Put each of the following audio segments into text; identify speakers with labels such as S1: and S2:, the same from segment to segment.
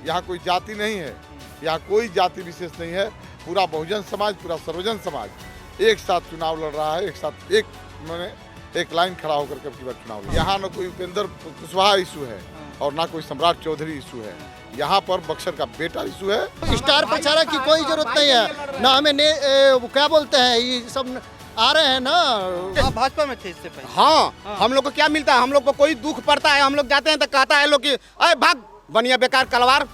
S1: यहाँ कोई जाति नहीं है, यहाँ कोई जाति विशेष नहीं है। पूरा बहुजन समाज, पूरा सर्वजन समाज एक साथ चुनाव लड़ रहा है, एक साथ एक लाइन खड़ा होकर के अब चुनाव लड़। यहाँ न कोई उपेंद्र कुशवाहा इशू है और ना कोई सम्राट चौधरी इशू है, यहाँ पर बक्सर का बेटा इशू है।
S2: स्टार प्रचारक की कोई जरूरत नहीं है ना, हमें क्या बोलते हैं ये सब आ रहे हैं ना।
S3: आप भाजपा में थे इससे पहले?
S4: हाँ, हम लोग को क्या मिलता है, हम लोग को कोई दुख पड़ता है, हम लोग जाते हैं तो कहता है लोग कि अरे भाग बनिया बेकार कलवार,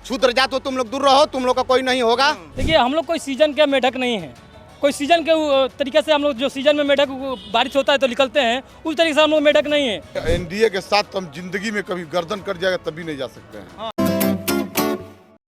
S4: छूत्र जात हो तुम लोग, दूर रहो, तुम लोग का कोई नहीं होगा।
S5: देखिए हम लोग कोई सीजन के मेढक नहीं है, कोई सीजन के तरीके से हम लोग जो सीजन में मेढक बारिश होता है तो निकलते हैं, उस तरीके से हम लोग मेढक नहीं है।
S1: एनडीए के साथ तो हम जिंदगी में कभी गर्दन कट जाएगा तभी नहीं जा सकते हैं।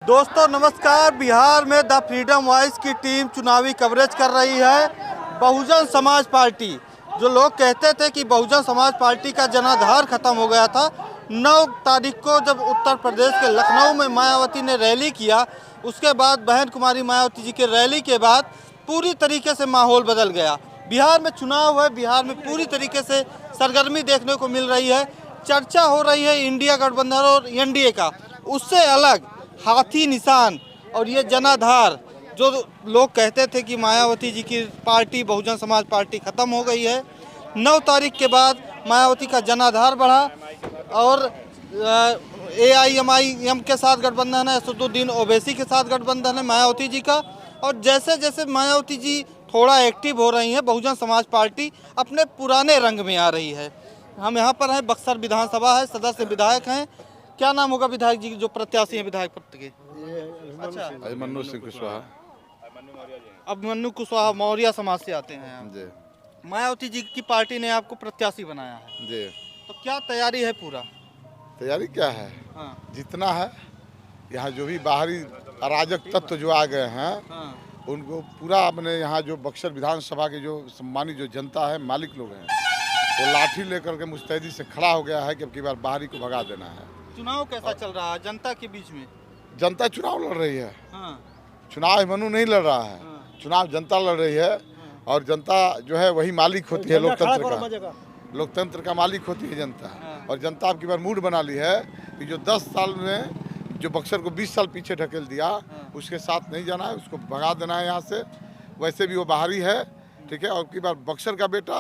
S3: दोस्तों नमस्कार, बिहार में द फ्रीडम वॉइस की टीम चुनावी कवरेज कर रही है। बहुजन समाज पार्टी, जो लोग कहते थे कि बहुजन समाज पार्टी का जनाधार खत्म हो गया था, 9 तारीख को जब उत्तर प्रदेश के लखनऊ में मायावती ने रैली किया, उसके बाद बहन कुमारी मायावती जी के रैली के बाद पूरी तरीके से माहौल बदल गया। बिहार में चुनाव है, बिहार में पूरी तरीके से सरगर्मी देखने को मिल रही है। चर्चा हो रही है इंडिया गठबंधन और एनडीए का, उससे अलग हाथी निशान और ये जनाधार, जो लोग कहते थे कि मायावती जी की पार्टी बहुजन समाज पार्टी खत्म हो गई है, 9 तारीख के बाद मायावती का जनाधार बढ़ा और AIMIM के साथ गठबंधन है, असदुद्दीन ओवैसी के साथ गठबंधन है मायावती जी का। और जैसे जैसे मायावती जी थोड़ा एक्टिव हो रही हैं, बहुजन समाज पार्टी अपने पुराने रंग में आ रही है। हम यहाँ पर हैं, बक्सर विधानसभा है, सदस्य विधायक हैं। क्या नाम होगा विधायक जी जो प्रत्याशी हैं विधायक पद के? अच्छा,
S1: अभिमन्यु सिंह कुशवाहा।
S3: अभिमन्यु कुशवाहा मौर्य समाज से आते हैं आप।
S1: जी
S3: मायावती जी की पार्टी ने आपको प्रत्याशी बनाया है,
S1: जी।
S3: तो क्या तैयारी है पूरा?
S1: तैयारी क्या है?
S3: हाँ,
S1: जितना है यहाँ जो भी बाहरी अराजक तत्व जो आ गए हैं,
S3: हाँ,
S1: उनको पूरा अपने यहाँ जो बक्सर विधानसभा के जो सम्मानित जो जनता है, मालिक लोग हैं, वो लाठी लेकर के मुस्तैदी से खड़ा हो गया है कि अब की बार बाहरी को भगा देना है।
S3: चुनाव कैसा चल रहा है जनता के बीच में?
S1: जनता चुनाव लड़ रही है,
S3: हाँ,
S1: चुनाव अभिमन्यु नहीं लड़ रहा है, चुनाव जनता लड़ रही है। और जनता जो है वही मालिक होती है, लोकतंत्र का मालिक होती है जनता। और जनता अब की बार मूड बना ली है कि जो 10 साल में जो बक्सर को 20 साल पीछे ढकेल दिया, उसके साथ नहीं जाना है, उसको भगा देना है यहाँ से। वैसे भी वो बाहरी है, ठीक है। और की बार बक्सर का बेटा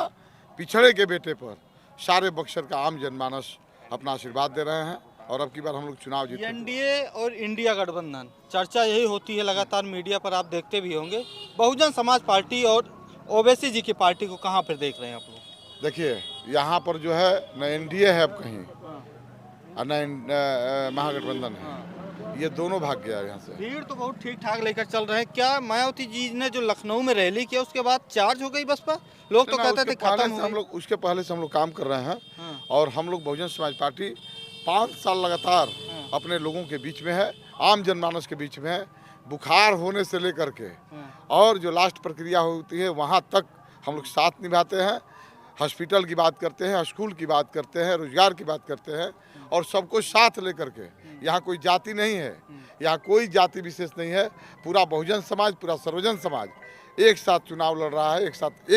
S1: पिछड़े के बेटे पर सारे बक्सर का आम जनमानस अपना आशीर्वाद दे रहे हैं और अब की बार हम लोग चुनाव जीते।
S3: एनडीए और इंडिया गठबंधन, चर्चा यही होती है लगातार, मीडिया पर आप देखते भी होंगे। बहुजन समाज पार्टी और ओवैसी जी की पार्टी को कहाँ पर देख रहे हैं आप लोग?
S1: देखिए यहाँ पर जो है न एनडीए है अब कहीं और न महागठबंधन है, ये दोनों भाग गया यहाँ से।
S3: भीड़ तो बहुत ठीक ठाक लेकर चल रहे हैं। क्या मायावती जी ने जो लखनऊ में रैली किया उसके बाद चार्ज हो गई बसपा? लोग तो कहते थे खत्म हो गई।
S1: उसके पहले से हम लोग काम कर रहे हैं और हम लोग बहुजन समाज पार्टी 5 साल लगातार अपने लोगों के बीच में है, आम जनमानस के बीच में है। बुखार होने से लेकर के और जो लास्ट प्रक्रिया होती है वहाँ तक हम लोग साथ निभाते हैं। हॉस्पिटल की बात करते हैं, स्कूल की बात करते हैं, रोजगार की बात करते हैं और सबको साथ लेकर के। यहाँ कोई जाति नहीं है, यहाँ कोई जाति विशेष नहीं है। पूरा बहुजन समाज, पूरा सर्वजन समाज एक साथ चुनाव लड़ रहा है, एक साथ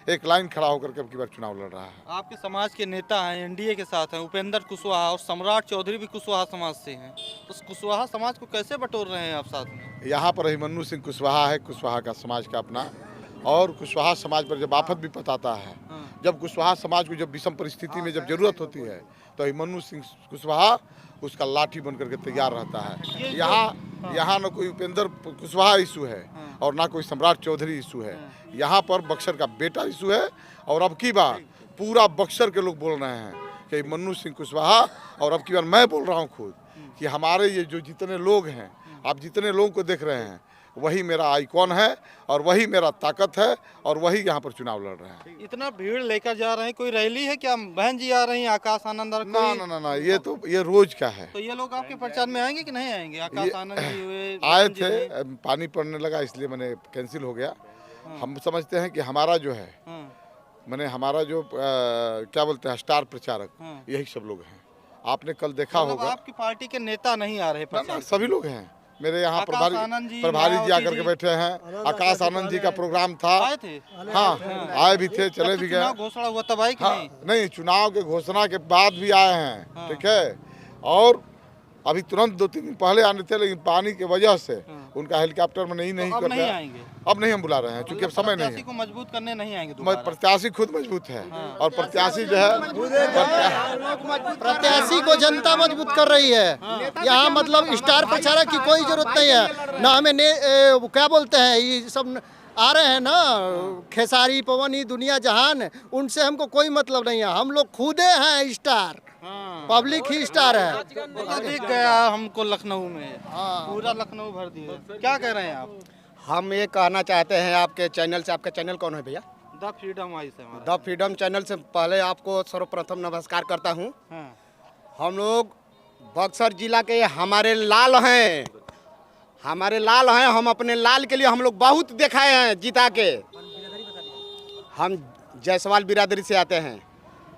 S1: एक लाइन खड़ा होकर के अब की बार चुनाव लड़ रहा है।
S3: आपके समाज के नेता हैं, एनडीए के साथ हैं, उपेंद्र कुशवाहा और सम्राट चौधरी भी कुशवाहा समाज से हैं, तो कुशवाहा समाज को कैसे बटोर रहे हैं आप साथ में?
S1: यहाँ पर अभिमन्यु सिंह कुशवाहा है, कुशवाहा का समाज का अपना, और कुशवाहा समाज पर जब आफत भी पताता है, जब कुशवाहा समाज को जब विषम परिस्थिति में जब जरूरत होती है तो अभिमन्यु सिंह कुशवाहा उसका लाठी बन करके तैयार रहता है। यहाँ न कोई उपेंद्र कुशवाहा इशू है और ना कोई सम्राट चौधरी इशू है, यहाँ पर बक्सर का बेटा इशू है। और अब की बार पूरा बक्सर के लोग बोल रहे हैं कि अभिमन्यु सिंह कुशवाहा, और अब की बार मैं बोल रहा हूँ खुद कि हमारे ये जो जितने लोग हैं, आप जितने लोगों को देख रहे हैं, वही मेरा आइकॉन है और वही मेरा ताकत है और वही यहाँ पर चुनाव लड़ रहे हैं।
S3: इतना भीड़ लेकर जा रहे हैं, कोई रैली है क्या? बहन जी आ रही हैं, आकाश आनंद और
S1: ना, ये रोज का है।
S3: तो ये लोग आपके प्रचार में आएंगे कि नहीं आएंगे? आकाश आनंद जी हुए,
S1: आए थे, पानी पड़ने लगा इसलिए मैंने कैंसिल हो गया। हम समझते हैं कि हमारा जो है हमारा जो क्या बोलते हैं स्टार प्रचारक, यही सब लोग हैं। आपने कल देखा होगा।
S3: आपकी पार्टी के नेता नहीं आ रहे प्रचार?
S1: सभी लोग हैं। मेरे यहाँ प्रभारी जी आकर के बैठे हैं। आकाश आनंद जी का प्रोग्राम था,
S3: आए थे?
S1: हाँ, आए भी थे, चले भी गए।
S3: घोषणा हुआ तब आए कि नहीं?
S1: नहीं, चुनाव के घोषणा के बाद भी आए हैं, ठीक है। और अभी तुरंत 2-3 दिन पहले आने थे, लेकिन पानी की वजह से उनका हेलीकॉप्टर में नहीं
S3: अब
S1: कर
S3: नहीं
S1: रहा।
S3: आएंगे,
S1: अब नहीं हम बुला रहे हैं, क्योंकि अब समय नहीं
S3: प्रत्याशी
S1: है।
S3: को मजबूत करने नहीं आएंगे दोबारा।
S1: प्रत्याशी खुद मजबूत है और प्रत्याशी जो है
S2: प्रत्याशी को जनता मजबूत कर रही है। यहाँ मतलब स्टार प्रचारक की कोई जरूरत नहीं है। ना हमें वो क्या बोलते हैं, ये सब आ रहे हैं ना, खेसारी पवन, ये दुनिया जहान, उनसे हमको कोई मतलब नहीं है। हम लोग खुदे हैं स्टार, पब्लिक ही स्टार है।
S3: तो दिख गया हमको लखनऊ में, पूरा लखनऊ भर दिया। क्या कह रहे हैं आप?
S4: हम ये कहना चाहते हैं आपके चैनल से, आपका चैनल कौन है भैया?
S3: द फ्रीडम वॉइस है हमारा।
S4: द फ्रीडम चैनल से पहले आपको सर्वप्रथम नमस्कार करता हूँ। हम लोग बक्सर जिला के हमारे लाल हैं, हमारे लाल हैं। हम अपने लाल के लिए हम लोग बहुत दिखाए हैं जिता के। हम जायसवाल बिरादरी से आते हैं,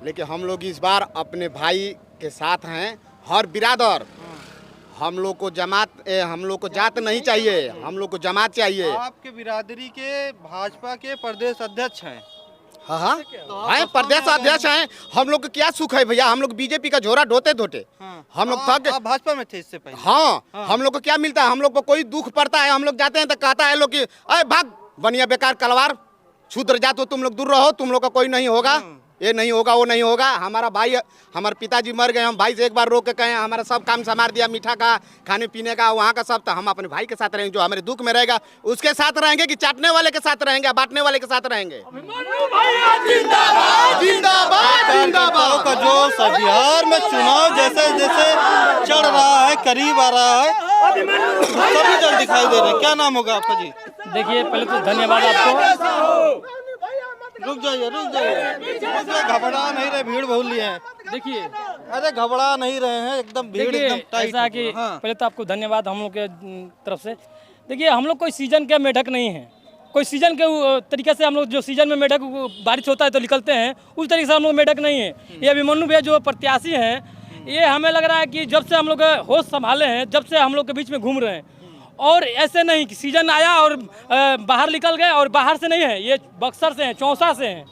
S4: लेकिन हम लोग इस बार अपने भाई के साथ हैं। हर बिरादर, हम लोग को हम लोग को जात नहीं चाहिए, हम लोग को जमात चाहिए।
S3: आपके बिरादरी के भाजपा के प्रदेश अध्यक्ष हैं।
S4: हाँ हाँ हैं, प्रदेश अध्यक्ष हैं। हम लोग को क्या सुख है भैया, हम लोग बीजेपी का झोरा ढोते ढोते हम लोग थक।
S3: आप भाजपा में थे इससे पहले?
S4: हाँ, हम लोग को क्या मिलता है, हम लोग को कोई दुख पड़ता है, हम लोग जाते हैं तो कहता है लोग कि अरे भाग बनिया बेकार कलवार, शूद्र जात हो तुम लोग, दूर रहो, तुम लोग का कोई नहीं होगा, ये नहीं होगा, वो नहीं होगा। हमारा भाई, हमारे पिताजी मर गए, हम भाई से एक बार रोक के कहे, हमारा सब काम संभाल दिया, मीठा का, खाने पीने का, वहाँ का सब। तो हम अपने भाई के साथ रहेंगे, जो हमारे दुख में रहेगा उसके साथ रहेंगे, कि चाटने वाले के साथ रहेंगे, बांटने वाले के साथ रहेंगे। जिंदाबाद जिंदाबाद
S3: का जोश है। बिहार में चुनाव जैसे जैसे चढ़ रहा है, करीब आ रहा है, सभी दल दिखाई दे रहे हैं। क्या नाम होगा आपका जी?
S5: देखिए, पहले तो धन्यवाद आपको।
S3: रुक जाइए, घबरा नहीं रहे, भीड़ बहुत लिए हैं।
S5: देखिए,
S3: अरे घबरा नहीं रहे हैं, एकदम भीड़
S5: देखिए
S3: एकदम टाइट
S5: ऐसा कि
S3: है। हाँ।
S5: पहले तो आपको धन्यवाद हम लोग के तरफ से। देखिए, हम लोग कोई सीजन के मेढक नहीं है, कोई सीजन के तरीके से हम लोग जो सीजन में मेढक बारिश होता है तो निकलते हैं, उस तरीके से हम लोग मेढक नहीं है। ये अभिमन्यु भैया जो प्रत्याशी हैं, ये हमें लग रहा है कि जब से हम लोग होश संभाले हैं, जब से हम लोग के बीच में घूम रहे हैं। और ऐसे नहीं कि सीजन आया और बाहर निकल गए, और बाहर से नहीं है, ये बक्सर से हैं, चौसा से हैं।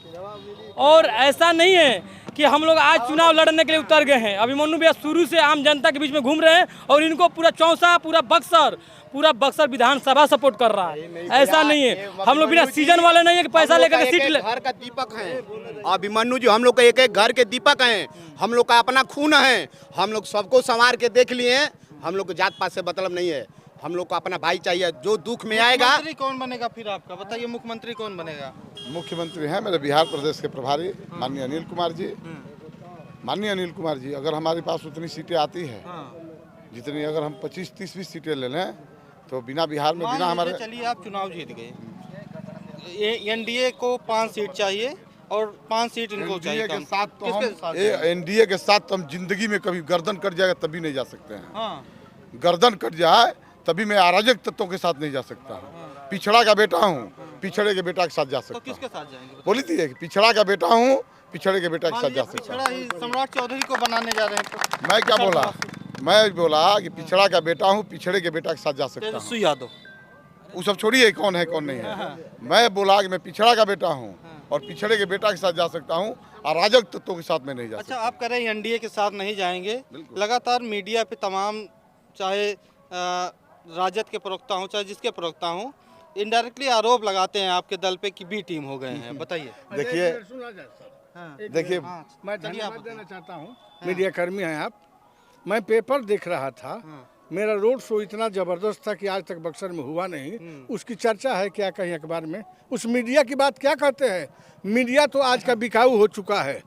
S5: और ऐसा नहीं है कि हम लोग आज चुनाव लड़ने के लिए उतर गए हैं। अभिमन्यु भैया शुरू से आम जनता के बीच में घूम रहे हैं, और इनको पूरा चौसा, पूरा बक्सर विधानसभा सपोर्ट कर रहा है। ऐसा नहीं है, हम लोग बिना सीजन वाले नहीं है कि पैसा लेकर के सीट ले।
S4: घर का दीपक हैं अभिमन्यु जी, हम लोग का एक एक घर के दीपक हैं, हम लोग का अपना खून है। हम लोग सबको संवार के देख लिए हैं, हम लोग को जात पात से मतलब नहीं है, हम लोग को अपना भाई चाहिए। जो दुख में आएगा।
S3: मुख्यमंत्री कौन बनेगा फिर आपका? बताइए, मुख्यमंत्री कौन बनेगा?
S1: मुख्यमंत्री हैं मेरे बिहार प्रदेश के प्रभारी माननीय अनिल कुमार जी। माननीय अनिल कुमार जी, अगर हमारे पास उतनी सीटें आती है, जितनी, अगर हम 25-30 भी सीटें ले लें, तो बिना बिहार में, बिना हमारे,
S3: चलिए आप चुनाव जीत गए, एनडीए को 5 सीट चाहिए और 5 सीट इनको चाहिए।
S1: एनडीए के साथ तो
S3: किसके
S1: हम,
S3: साथ?
S1: एनडीए के साथ तो हम जिंदगी में कभी गर्दन कट जाएगा तभी नहीं जा सकते हैं।
S3: हाँ।
S1: गर्दन कट जाए तभी मैं अराजक तत्वों के साथ नहीं जा सकता हूँ। पिछड़ा का बेटा हूँ, पिछड़े के बेटा के साथ जा
S3: तो
S1: सकता हूँ।
S3: किसके साथ जाएंगे?
S1: बोली थी कि पिछड़ा का बेटा हूँ, पिछड़े के बेटा के साथ जा सकता हूँ।
S3: पिछड़ा ही सम्राट चौधरी को बनाने जा रहे हैं तो
S1: मैं क्या बोला? मैं बोला कि पिछड़ा का बेटा हूँ, पिछड़े के बेटा के साथ जा सकता हूँ।
S3: तेजस्वी यादव।
S1: वो सब छोड़िए कौन है कौन नहीं है। मैं बोला कि मैं पिछड़ा का बेटा हूँ और पिछड़े के बेटा के साथ जा सकता हूँ, अराजक तत्वों के साथ में नहीं जा
S3: अच्छा,
S1: सकता।
S3: आप कह रहे हैं एनडीए के साथ नहीं जाएंगे। लगातार मीडिया पे तमाम, चाहे राजद के प्रवक्ता हूँ, चाहे जिसके प्रवक्ता हूँ, इनडायरेक्टली आरोप लगाते हैं आपके दल पे कि बी टीम हो गए हैं। बताइए।
S1: देखिए
S6: मैं धन्यवाद देना चाहता हूँ, मीडिया कर्मी हैं आप। मैं पेपर देख रहा था, मेरा रोड शो इतना जबरदस्त था कि आज तक बक्सर में हुआ नहीं। उसकी चर्चा है क्या कहीं अखबार में? उस मीडिया की बात क्या कहते हैं? मीडिया तो आज का बिकाऊ हो चुका है।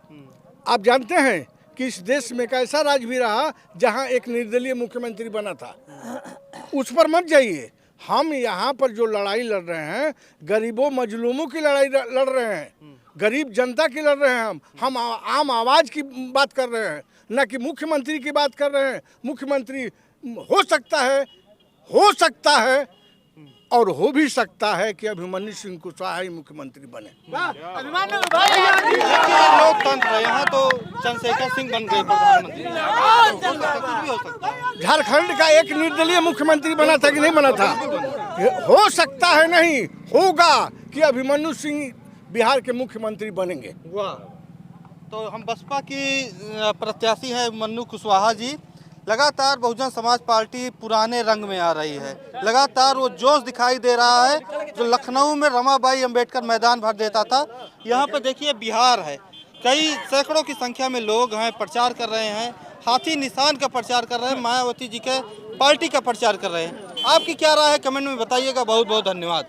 S6: आप जानते हैं कि इस देश में एक ऐसा राज भी रहा जहां एक निर्दलीय मुख्यमंत्री बना था। उस पर मत जाइए। हम यहाँ पर जो लड़ाई लड़ रहे हैं, गरीबों मजलूमों की लड़ाई लड़ रहे हैं, गरीब जनता की लड़ रहे हैं। हम आम आवाज़ की बात कर रहे हैं, न कि मुख्यमंत्री की बात कर रहे हैं। मुख्यमंत्री हो सकता है और हो भी सकता है कि अभिमन्यु सिंह कुशवाहा ही मुख्यमंत्री बने।
S3: लोकतंत्र है, यहाँ तो चंद्रशेखर सिंह बन गए प्रधानमंत्री। कुछ भी हो सकता है।
S6: झारखंड का एक निर्दलीय मुख्यमंत्री बना था कि नहीं बना था? हो सकता है, नहीं होगा कि अभिमन्यु सिंह बिहार के मुख्यमंत्री बनेंगे।
S3: वाह। तो हम बसपा की प्रत्याशी हैं अभिमन्यु कुशवाहा जी। लगातार बहुजन समाज पार्टी पुराने रंग में आ रही है। लगातार वो जोश दिखाई दे रहा है जो लखनऊ में रमाबाई अंबेडकर मैदान भर देता था। यहाँ पे देखिए बिहार है, कई सैकड़ों की संख्या में लोग हैं, प्रचार कर रहे हैं, हाथी निशान का प्रचार कर रहे हैं, मायावती जी के पार्टी का प्रचार कर रहे हैं। आपकी क्या राय है कमेंट में बताइएगा। बहुत बहुत धन्यवाद।